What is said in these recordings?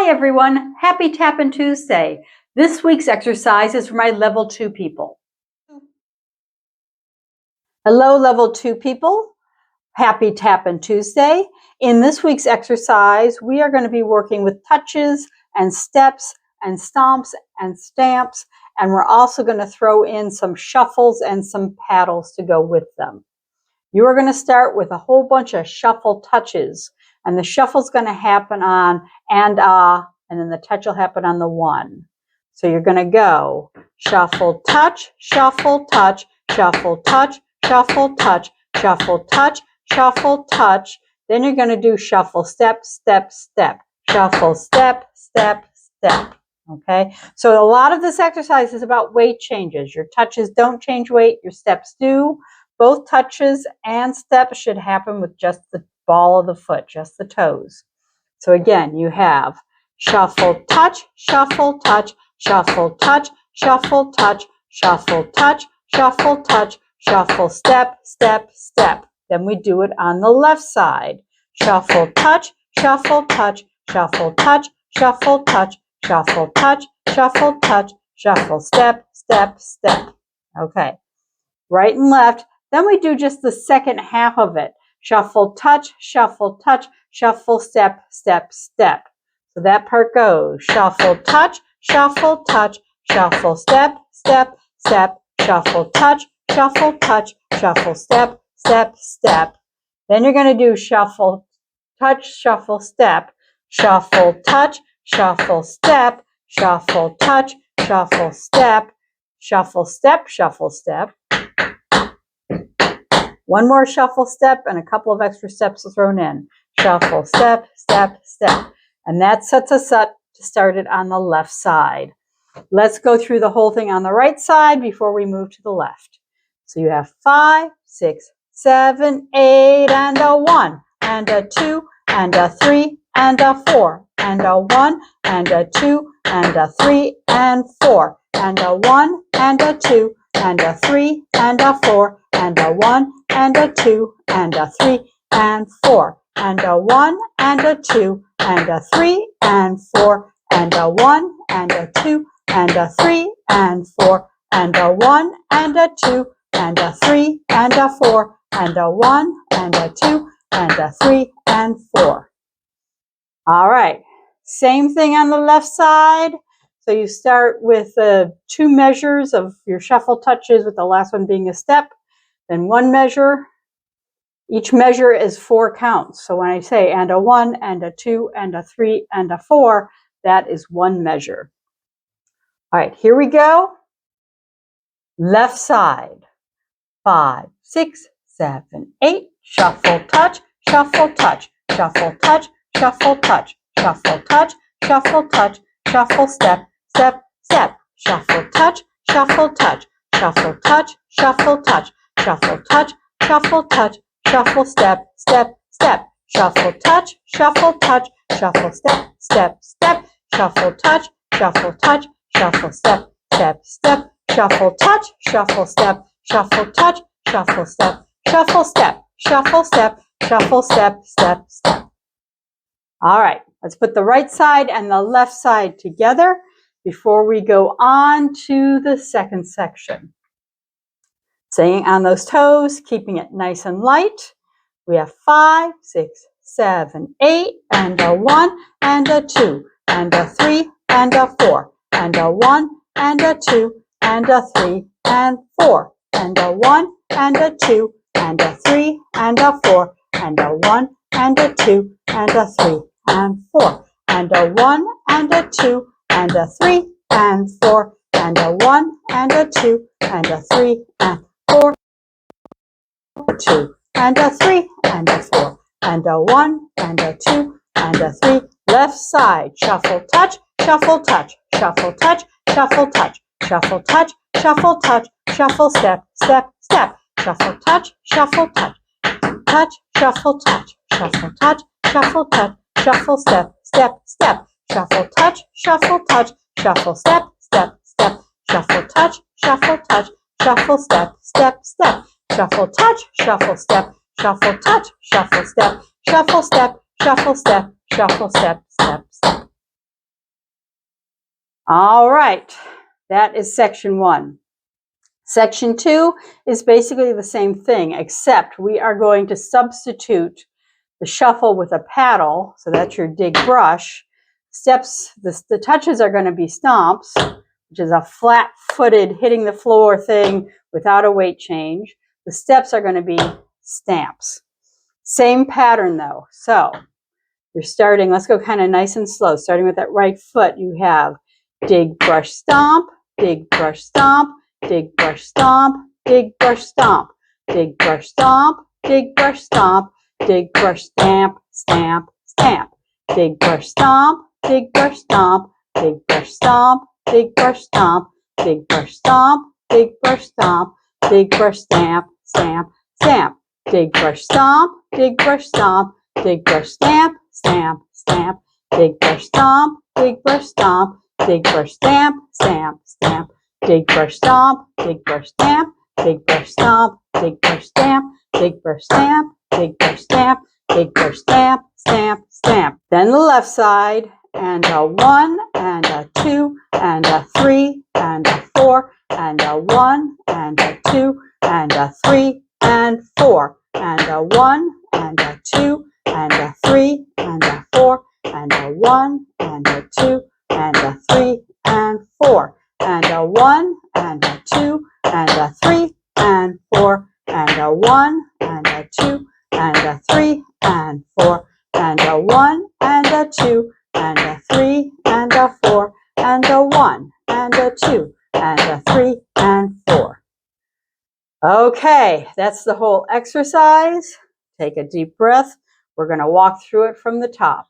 Hi everyone, happy Tappin Tuesday. This week's exercise is for my level 2 people. Hello level 2 people, happy Tappin Tuesday. In this week's exercise, we are going to be working with touches and steps and stomps and stamps, and we're also going to throw in some shuffles and some paddles to go with them. You are going to start with a whole bunch of shuffle touches, and the shuffle's going to happen on and then the touch will happen on the one. So you're going to go shuffle, touch, shuffle, touch, shuffle, touch, shuffle, touch, shuffle, touch, shuffle, touch. Then you're going to do shuffle, step, step, step, shuffle, step, step, step. Okay, so a lot of this exercise is about weight changes. Your touches don't change weight, your steps do. Both touches and steps should happen with just the ball of the foot, just the toes. So again, you have shuffle, touch, shuffle, touch, shuffle, touch, shuffle, touch, shuffle, touch, shuffle, touch, shuffle, step, step, step. Then we do it on the left side. Shuffle, touch, shuffle, touch, shuffle, touch, shuffle, touch, shuffle, touch, shuffle, touch, shuffle, step, step, step. Okay, right and left. Then we do just the second half of it. Shuffle, touch, shuffle, touch, shuffle, step, step, step. So that part goes shuffle, touch, shuffle, touch, shuffle, step, step, step, shuffle, touch, shuffle, touch, shuffle, step, step, step. Then you're going to do shuffle, touch, shuffle, step, shuffle, touch, shuffle, step, shuffle, touch, shuffle, step, shuffle, step, shuffle, step. One more shuffle step and a couple of extra steps thrown in. Shuffle, step, step, step. And that sets us up to start it on the left side. Let's go through the whole thing on the right side before we move to the left. So you have 5, 6, 7, 8, and a 1, and a 2, and a 3, and a 4, and a 1, and a 2, and a 3, and 4, and a 1, and a 2, and a 3, and a 4, and a 1, and a 2, and a 3, and 4, and a 1, and a 2, and a 3, and 4, and a 1, and a 2, and a 3, and 4, and a 1, and a 2, and a 3, and a 4, and a 1, and a 2, and a 3, and 4. All right, same thing on the left side. So you start with 2 measures of your shuffle touches, with the last one being a step, then 1 measure. Each measure is 4 counts. So when I say and a 1, and a 2, and a 3, and a 4, that is 1 measure. All right, here we go. Left side. 5, 6, 7, 8. Shuffle, touch, shuffle, touch, shuffle, touch, shuffle, touch, shuffle, touch, shuffle, touch, shuffle, step, step, step. Shuffle, touch, shuffle, touch, shuffle, touch, shuffle, touch, shuffle, touch, shuffle, touch, shuffle, step, step, step. Shuffle, touch, shuffle, touch, shuffle, step, step, step. Shuffle, touch, shuffle, touch, shuffle, step, step, step. Shuffle, touch, shuffle, step, shuffle, touch, shuffle, step, shuffle, step, shuffle, step, shuffle, step, step, step. All right, let's put the right side and the left side together before we go on to the second section. Staying on those toes, keeping it nice and light. We have 5, 6, 7, 8, and a 1, and a 2, and a 3, and a 4, and a 1, and a 2, and a 3, and 4, and a 1, and a 2, and a 3, and a 4, and a 1, and a 2, and a 3, and 4, and a 1, and a 2, and a 3, and 4, and a 1, and a 2, and a 3, and 4, 2, and a 3, and a 4, and a 1, and a 2, and a 3. Left side. Shuffle, touch, shuffle, touch, shuffle, touch, shuffle, touch, shuffle, touch, shuffle, touch, shuffle, step, step, step. Shuffle, touch, shuffle, touch, touch, shuffle, touch, shuffle, touch, shuffle, touch, shuffle, step, step, step. Shuffle, touch, shuffle, touch, shuffle, step, step, step. Shuffle, touch, shuffle, touch, shuffle, step, step, step. Shuffle, touch, shuffle, step, shuffle, touch, shuffle, step, shuffle, step, shuffle, step, shuffle, step, step, step. All right, that is section 1. Section 2 is basically the same thing, except we are going to substitute the shuffle with a paddle, so that's your dig brush. Steps, the touches are going to be stomps, which is a flat-footed, hitting the floor thing without a weight change. The steps are going to be stamps. Same pattern though. So you're starting, let's go kind of nice and slow. Starting with that right foot, you have dig, brush, stomp, dig, brush, stomp, dig, brush, stomp, dig, brush, stomp, dig, brush, stomp, dig, brush, stomp, dig, brush, stamp, stamp, stamp, dig, brush, stomp, dig, brush, stomp, dig, brush, stomp, dig, brush, stomp, dig, brush, stomp, dig, brush, stomp, dig, brush, stamp, stamp, stamp, dig, brush, stomp, dig, brush, stomp, dig, brush, stamp, stamp, stamp, dig, brush, stomp, dig, brush, stomp, dig, brush, stamp, stamp, stamp, dig, brush, stomp, dig, brush, stamp, dig, brush, stomp, dig, brush, stamp, dig, brush, stamp, dig, brush, stamp, dig, brush, stamp, stamp, stamp. Then the left side, and a 1, and a 2, and a 3, and a 4, and a 1, and a 2, and a 3, and 4, and a 1, and a 2, and a 3, and a 4, and a 1, and a 2, and a 3, and 4, and a 1, and a 2, and a 3, and 4, and a 1, and a 2, and a 3, and 4, and a 1, and a 2, and a 3, and a 4, and a 1, and a 2, and a 3, and 4. Okay, that's the whole exercise. Take a deep breath. We're going to walk through it from the top.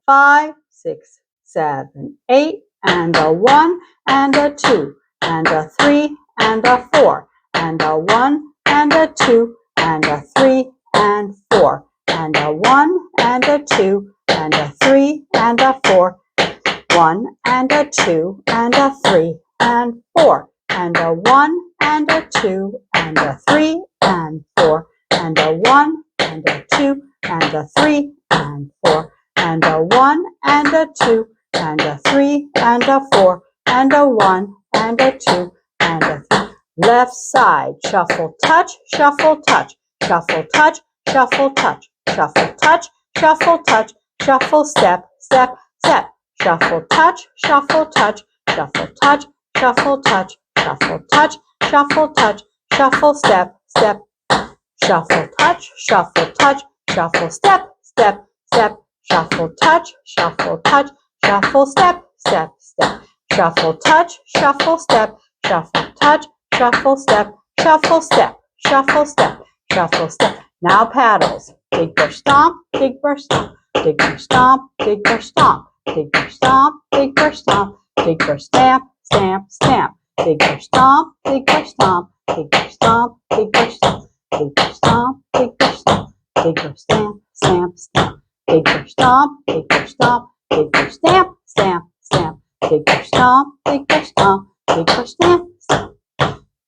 5, 6, 7, 8, and a 1, and a 2, and a 3, and a 4, and a 1, and a 2, and a 3, and 4, and a 1, and a 2, and a 3, and a 4, 1, and a 2, and a 3, and 4, and a 1, and a 2, and a 3, and 4, and a 1, and a 2, and a 3, and 4, and a 1, and a 2, and a 3, and a 4, and a 1, and a 2, and a 3. Left side, shuffle, touch, shuffle, touch, shuffle, touch, shuffle, touch, shuffle, touch, shuffle, touch, shuffle, step, step, step. Shuffle, touch, shuffle, touch, shuffle, touch, shuffle, touch, shuffle, touch, shuffle, touch, shuffle, step, step, shuffle, touch, shuffle, touch, shuffle, step, step, step, shuffle, touch, shuffle, touch, shuffle, step, step, step, shuffle, touch, shuffle, step, shuffle, touch, shuffle, step, shuffle, step, shuffle, step, shuffle, step. Now paddles. Dig, brush, stomp, dig, brush, stomp, dig, brush, stomp, dig, brush, stomp, dig, brush, stomp, dig, brush, stomp, dig, brush, stamp, stamp, stamp, dig, brush, stomp, dig, brush, stomp, dig, brush, stomp, dig, brush, stomp, dig, brush, stomp, dig, brush, stomp, dig, brush, stamp, stamp, stamp, dig, brush, stomp, dig, brush, stomp, dig, brush, stamp, stamp, stamp, dig, brush, stomp, dig, brush, stomp, dig, brush, stamp, stamp,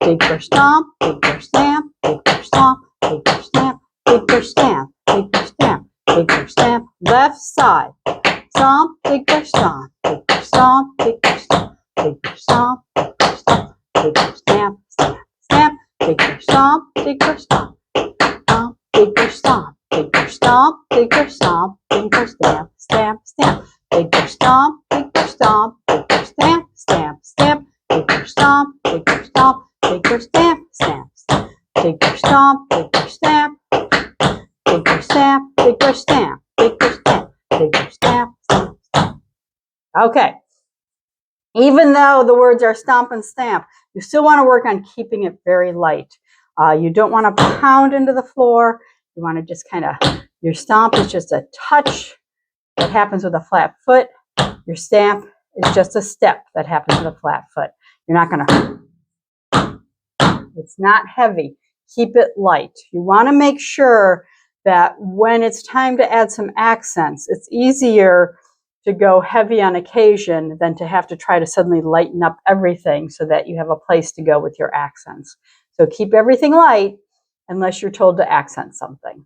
dig, brush, stomp, dig, brush, stamp, dig, brush, stomp, dig, brush, stamp, dig, brush, stamp, dig, brush, stamp, dig, brush, stamp. Left side. Stomp, dig, brush, stomp, dig, brush, stomp, dig, brush, stomp, dig, brush, stomp, dig, brush, stomp, dig, brush, stamp, stamp, stamp, dig, brush, stomp, dig, brush, stomp, stomp, dig, brush, stomp, dig, brush, stomp, dig, brush, stomp, dig, brush, stamp, stamp, stamp, dig, brush, stomp, dig, brush, stomp, dig, brush, stamp, stamp, stamp, dig, brush, stomp, dig, brush, stomp, dig, brush, stamp, stamp, stamp, dig, brush, stomp, dig, brush, stamp, dig, brush, stamp, dig, brush, stamp, dig, brush, stamp, dig, brush, stamp, stamp, stamp. Okay. Even though the words are stomp and stamp, you still want to work on keeping it very light. You don't want to pound into the floor. You want to just kind of, your stomp is just a touch that happens with a flat foot. Your stamp is just a step that happens with a flat foot. You're not going to, it's not heavy. Keep it light. You want to make sure that when it's time to add some accents, it's easier to go heavy on occasion than to have to try to suddenly lighten up everything so that you have a place to go with your accents. So keep everything light unless you're told to accent something.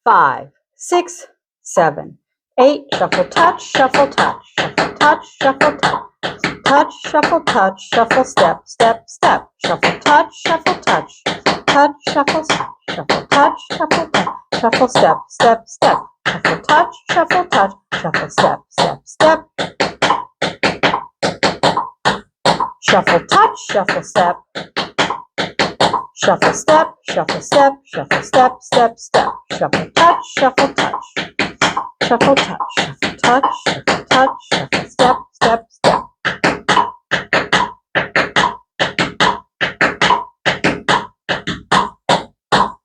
5, 6, 7, 8. Shuffle, touch, shuffle, touch, shuffle, touch, shuffle, touch. Touch, shuffle, touch, shuffle, step, step, step. Shuffle, touch, shuffle, touch. Touch, shuffle, step, shuffle, touch, shuffle, touch. Shuffle, step, step, step. Shuffle, touch, shuffle, touch. Shuffle, step, step, step. Shuffle, touch, shuffle, step. Shuffle, step, shuffle, step, shuffle, step, step, step. Shuffle, touch, shuffle, touch. Shuffle, touch, shuffle, touch, shuffle, touch, shuffle, step, step, step.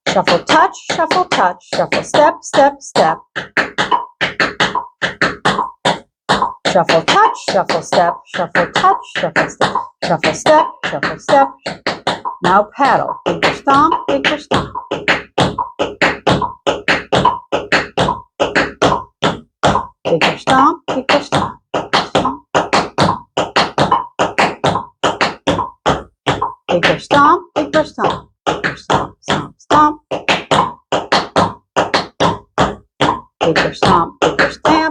Shuffle, touch, shuffle, touch, shuffle, step, step, step. Shuffle, touch, shuffle, step, shuffle, touch, shuffle, step, shuffle, step, shuffle, step. Now paddle. Bigger stomp, bigger stomp. Bigger stomp, bigger stomp. Bigger stomp, bigger stomp. Bigger stomp, stomp, stomp. Bigger stomp, bigger stamp.